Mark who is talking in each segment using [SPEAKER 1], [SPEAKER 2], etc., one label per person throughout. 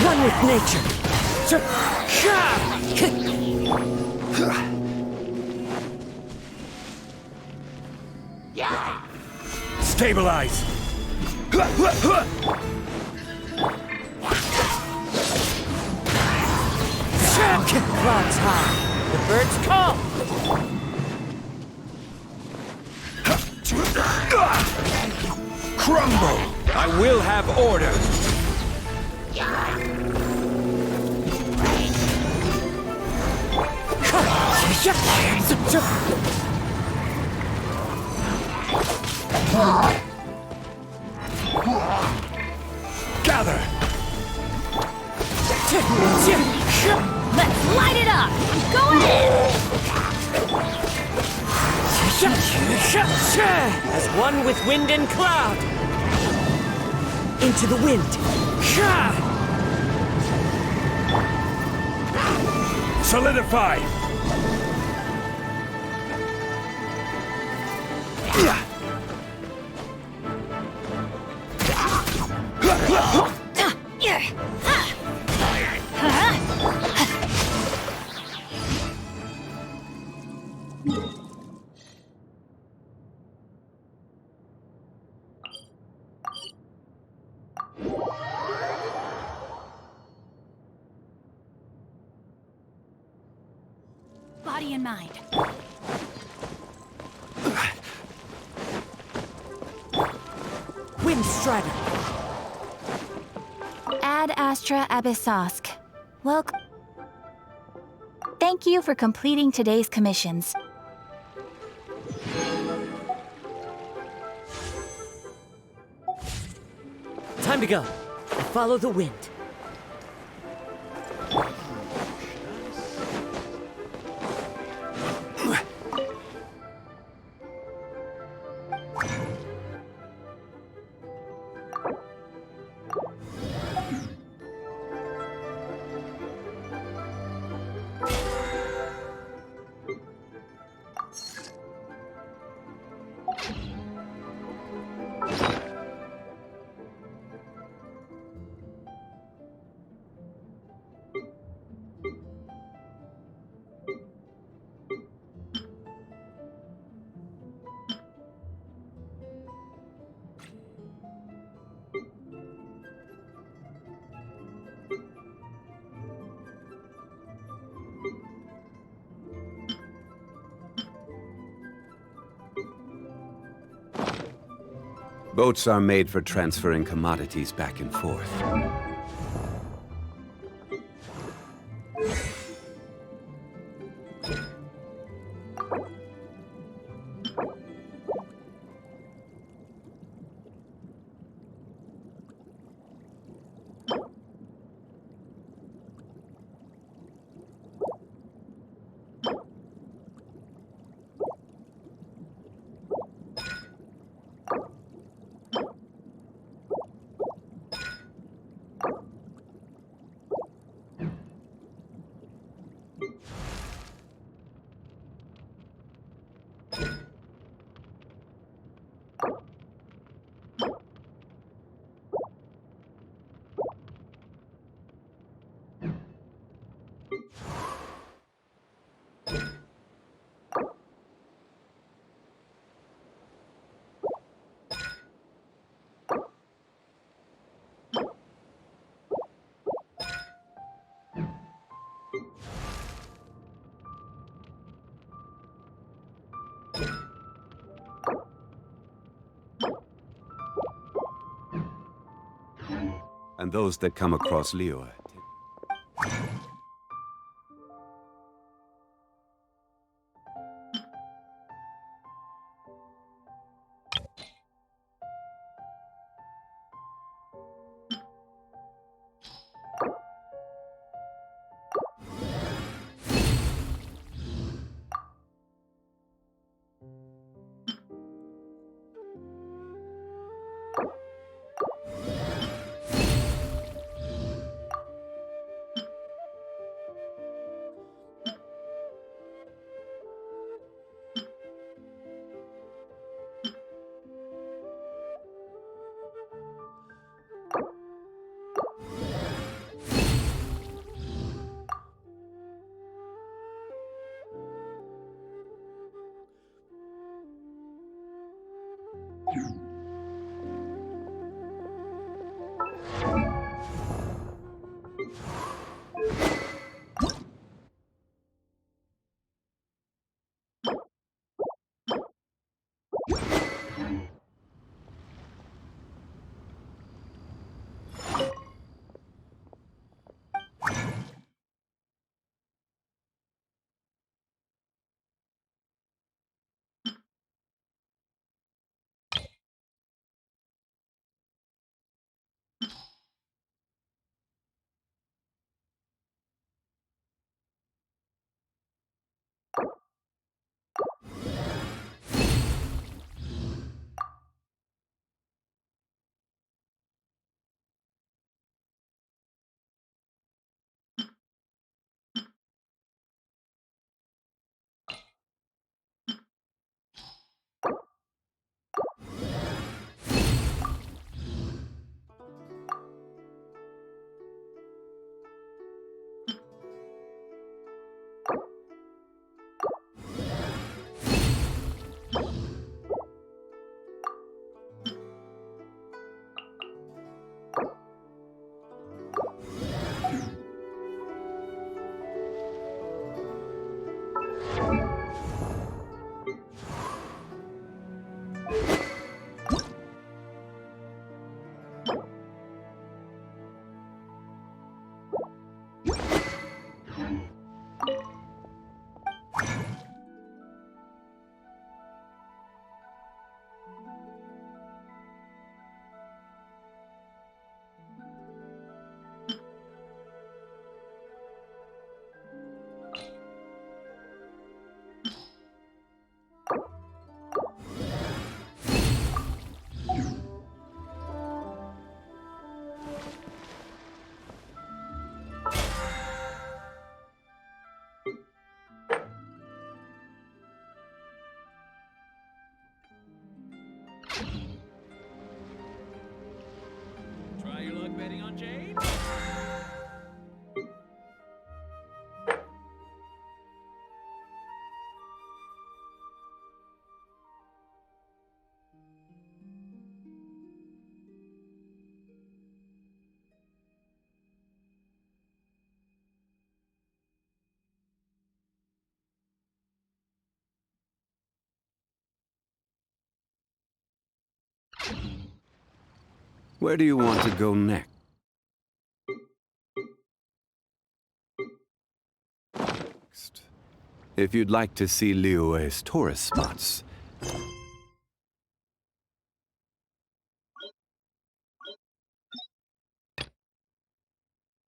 [SPEAKER 1] One with nature.
[SPEAKER 2] Stabilize!
[SPEAKER 1] Clouds high. The birds call.
[SPEAKER 2] Crumble! I will have order! Gather!
[SPEAKER 3] Let's light it up! Go ahead!
[SPEAKER 1] As one with wind and cloud. Into the wind.
[SPEAKER 2] Solidify!
[SPEAKER 3] Body and mind.
[SPEAKER 1] Wind Strider.
[SPEAKER 3] Ad Astra Abyssosk. Welcome. Thank you for completing today's commissions.
[SPEAKER 1] Time to go. Follow the wind.
[SPEAKER 4] Boats are made for transferring commodities back and forth. and those that come across Liyue.
[SPEAKER 5] Try your luck betting on Jade?
[SPEAKER 4] Where do you want to go next? If you'd like to see Liyue's tourist spots,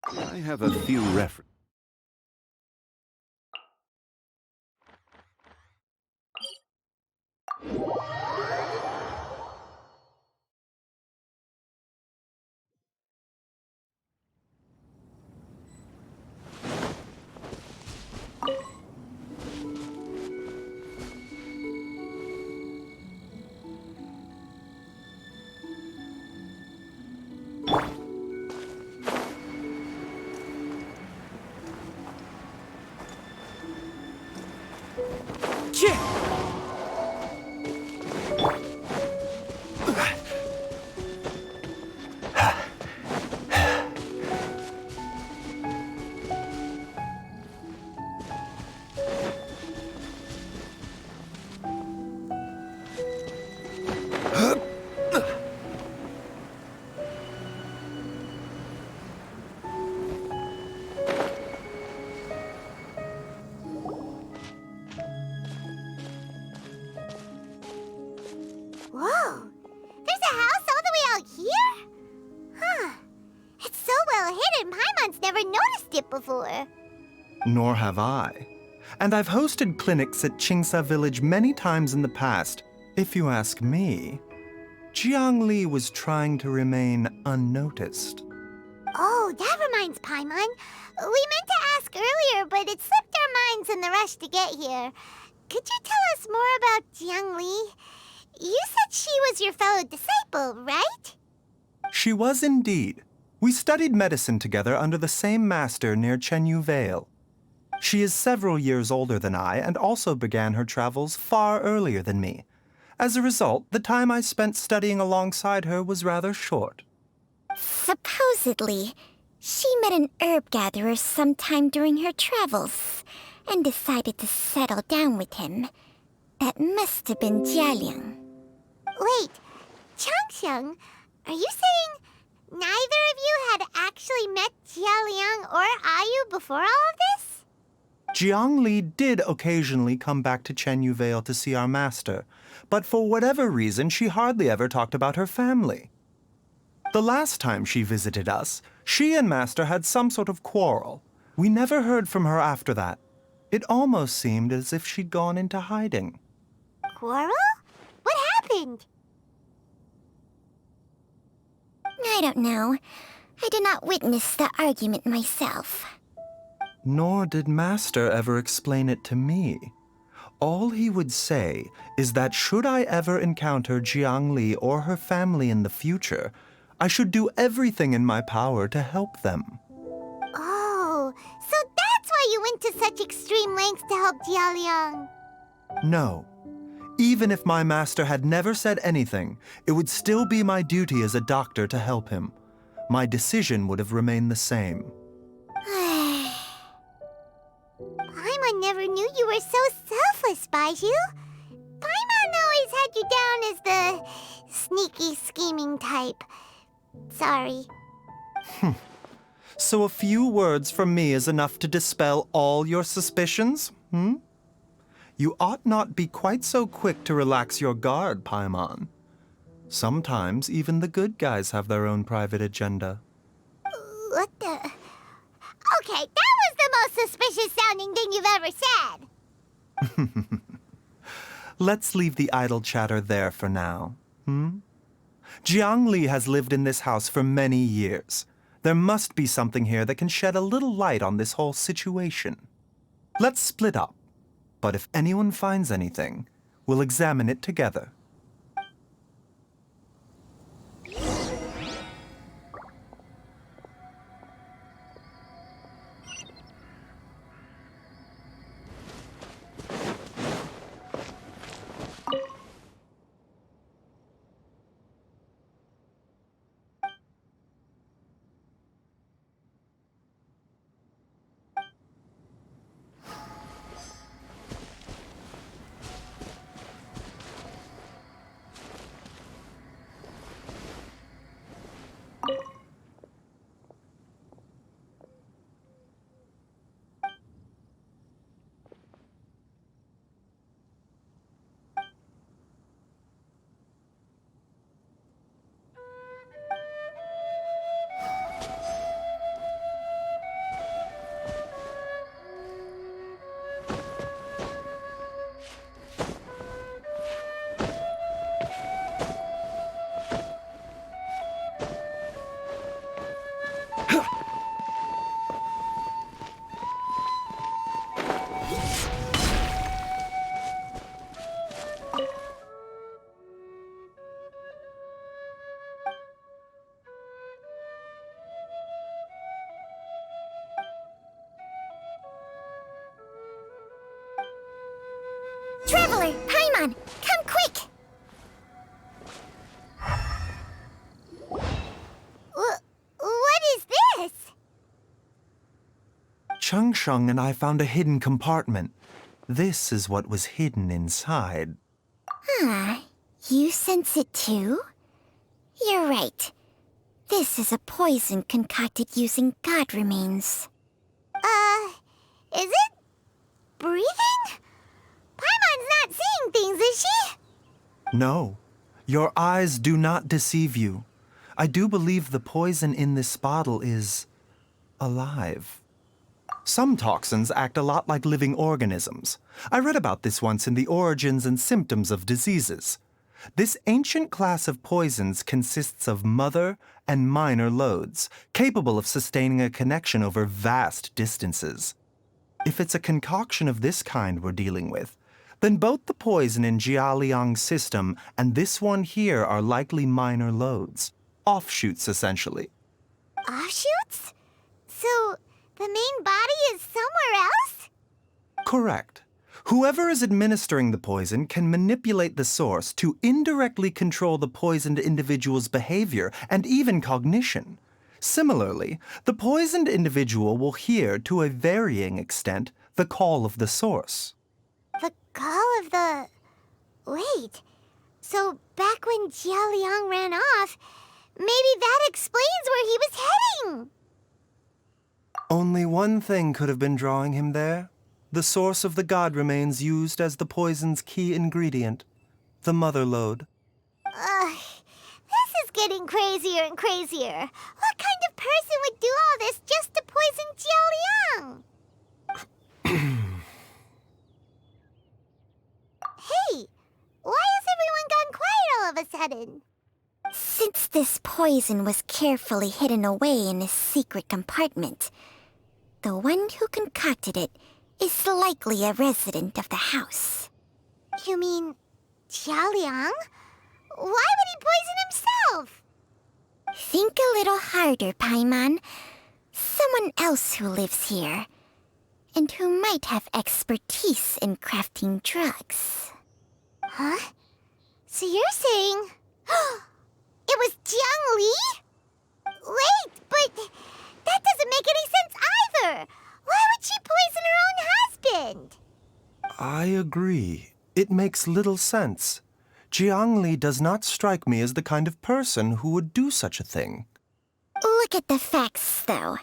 [SPEAKER 4] I have a few references.
[SPEAKER 6] Paimon's never noticed it before.
[SPEAKER 7] Nor have I. And I've hosted clinics at Qingsa Village many times in the past. If you ask me, Jiangli was trying to remain unnoticed.
[SPEAKER 6] Oh, that reminds Paimon. We meant to ask earlier, but it slipped our minds in the rush to get here. Could you tell us more about Jiang Li? You said she was your fellow disciple, right?
[SPEAKER 7] She was indeed. We studied medicine together under the same master near Chenyu Vale. She is several years older than I and also began her travels far earlier than me. As a result, the time I spent studying alongside her was rather short.
[SPEAKER 8] Supposedly, she met an herb gatherer sometime during her travels and decided to settle down with him. That must have been Jialiang.
[SPEAKER 6] Wait, Changxiang, are you saying neither of you had actually met Jialiang or Ayu before all of this?
[SPEAKER 7] Jiang Li did occasionally come back to Chenyu Vale to see our master, but for whatever reason, she hardly ever talked about her family. The last time she visited us, she and Master had some sort of quarrel. We never heard from her after that. It almost seemed as if she'd gone into hiding.
[SPEAKER 6] Quarrel? What happened?
[SPEAKER 8] I don't know. I did not witness the argument myself.
[SPEAKER 7] Nor did Master ever explain it to me. All he would say is that should I ever encounter Jiang Li or her family in the future, I should do everything in my power to help them.
[SPEAKER 6] Oh, so that's why you went to such extreme lengths to help Jialiang.
[SPEAKER 7] No. Even if my master had never said anything, it would still be my duty as a doctor to help him. My decision would have remained the same.
[SPEAKER 6] Paimon never knew you were so selfless, Baiju. Paimon always had you down as the sneaky, scheming type. Sorry.
[SPEAKER 7] So a few words from me is enough to dispel all your suspicions, You ought not be quite so quick to relax your guard, Paimon. Sometimes even the good guys have their own private agenda.
[SPEAKER 6] What the... Okay, that was the most suspicious-sounding thing you've ever said.
[SPEAKER 7] Let's leave the idle chatter there for now, Jiang Li has lived in this house for many years. There must be something here that can shed a little light on this whole situation. Let's split up. But if anyone finds anything, we'll examine it together.
[SPEAKER 8] Traveler, Paimon, come quick!
[SPEAKER 6] What is this?
[SPEAKER 7] Changsheng and I found a hidden compartment. This is what was hidden inside.
[SPEAKER 8] You sense it too? You're right. This is a poison concocted using god remains.
[SPEAKER 6] Is it breathing? Paimon's not seeing things, is she?
[SPEAKER 7] No, your eyes do not deceive you. I do believe the poison in this bottle is alive. Some toxins act a lot like living organisms. I read about this once in the Origins and Symptoms of Diseases. This ancient class of poisons consists of mother and minor loads, capable of sustaining a connection over vast distances. If it's a concoction of this kind we're dealing with, then both the poison in Jialiang's system and this one here are likely minor loads. Offshoots, essentially.
[SPEAKER 6] Offshoots? So, the main body is somewhere else?
[SPEAKER 7] Correct. Whoever is administering the poison can manipulate the source to indirectly control the poisoned individual's behavior and even cognition. Similarly, the poisoned individual will hear, to a varying extent, the call of the source.
[SPEAKER 6] The call of the... Wait. So, back when Jialiang ran off, maybe that explains where he was heading!
[SPEAKER 7] Only one thing could have been drawing him there. The source of the god remains used as the poison's key ingredient, the mother lode.
[SPEAKER 6] This is getting crazier and crazier. What kind of person would do all this just to poison Jialiang? Hey, why has everyone gone quiet all of a sudden?
[SPEAKER 8] Since this poison was carefully hidden away in a secret compartment, the one who concocted it is likely a resident of the house.
[SPEAKER 6] You mean Jialiang? Why would he poison himself?
[SPEAKER 8] Think a little harder, Paimon. Someone else who lives here, and who might have expertise in crafting drugs.
[SPEAKER 6] Huh? So you're saying... it was Jiang Li? Wait, but that doesn't make any sense either! Why would she poison her own husband?
[SPEAKER 7] I agree. It makes little sense. Jiang Li does not strike me as the kind of person who would do such a thing.
[SPEAKER 8] Look at the facts, though.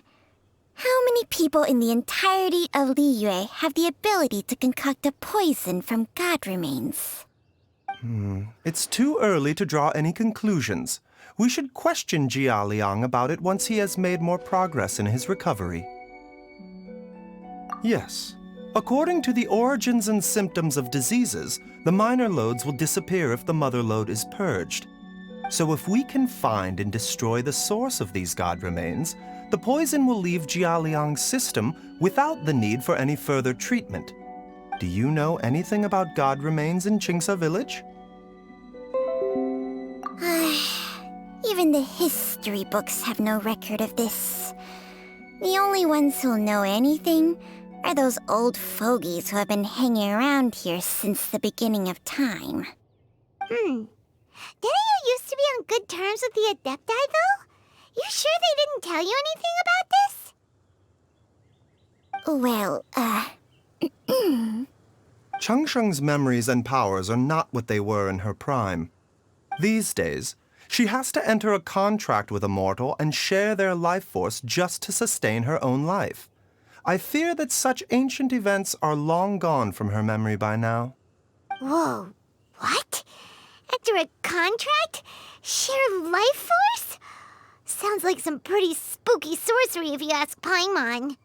[SPEAKER 8] How many people in the entirety of Liyue have the ability to concoct a poison from god remains?
[SPEAKER 7] It's too early to draw any conclusions. We should question Jia Liang about it once he has made more progress in his recovery. Yes. According to the Origins and Symptoms of Diseases, the minor loads will disappear if the mother lode is purged. So if we can find and destroy the source of these god remains, the poison will leave Jialiang's system without the need for any further treatment. Do you know anything about god remains in Qingsa village?
[SPEAKER 8] Even the history books have no record of this. The only ones who'll know anything are those old fogies who have been hanging around here since the beginning of time.
[SPEAKER 6] Didn't you used to be on good terms with the Adepti, though? You sure they didn't tell you anything about this?
[SPEAKER 8] Well,
[SPEAKER 7] Changsheng's memories and powers are not what they were in her prime. These days, she has to enter a contract with a mortal and share their life force just to sustain her own life. I fear that such ancient events are long gone from her memory by now.
[SPEAKER 6] Whoa, what? Enter a contract? Share life force? Sounds like some pretty spooky sorcery if you ask Paimon.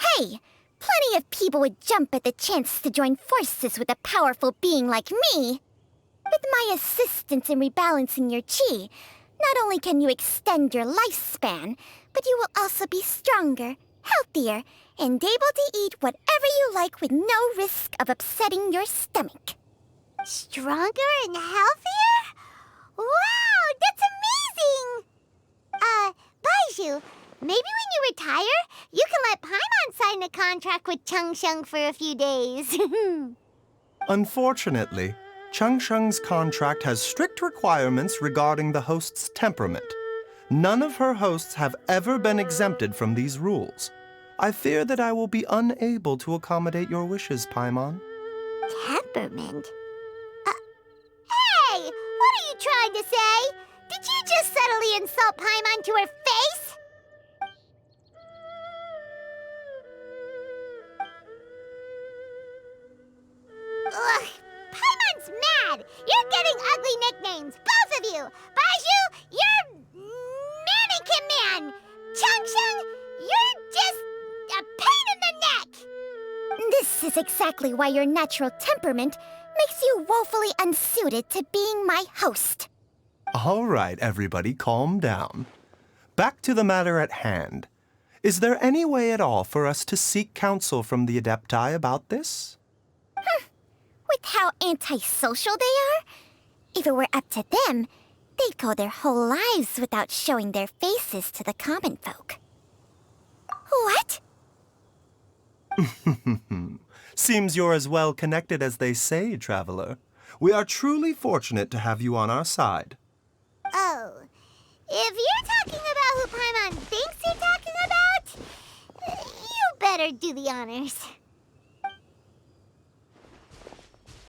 [SPEAKER 8] hey! Plenty of people would jump at the chance to join forces with a powerful being like me. With my assistance in rebalancing your chi, not only can you extend your lifespan, but you will also be stronger, healthier, and able to eat whatever you like with no risk of upsetting your stomach.
[SPEAKER 6] Stronger and healthier? Wow, that's amazing! Baiju, maybe when you retire, you can let Paimon sign a contract with Changsheng for a few days.
[SPEAKER 7] Unfortunately, Changsheng's contract has strict requirements regarding the host's temperament. None of her hosts have ever been exempted from these rules. I fear that I will be unable to accommodate your wishes, Paimon.
[SPEAKER 6] Temperament? Hey! What are you trying to say? Did you just subtly insult Paimon to her face? Ugh! Paimon's mad! You're getting ugly nicknames, both of you! Baiju, you're Mannequin Man! Changsheng, you're
[SPEAKER 8] This is exactly why your natural temperament makes you woefully unsuited to being my host.
[SPEAKER 7] All right, everybody, calm down. Back to the matter at hand. Is there any way at all for us to seek counsel from the Adepti about this?
[SPEAKER 8] With how antisocial they are, if it were up to them, they'd go their whole lives without showing their faces to the common folk. What?
[SPEAKER 7] Seems you're as well connected as they say, Traveler. We are truly fortunate to have you on our side.
[SPEAKER 6] Oh, if you're talking about who Paimon thinks you're talking about, you better do the honors.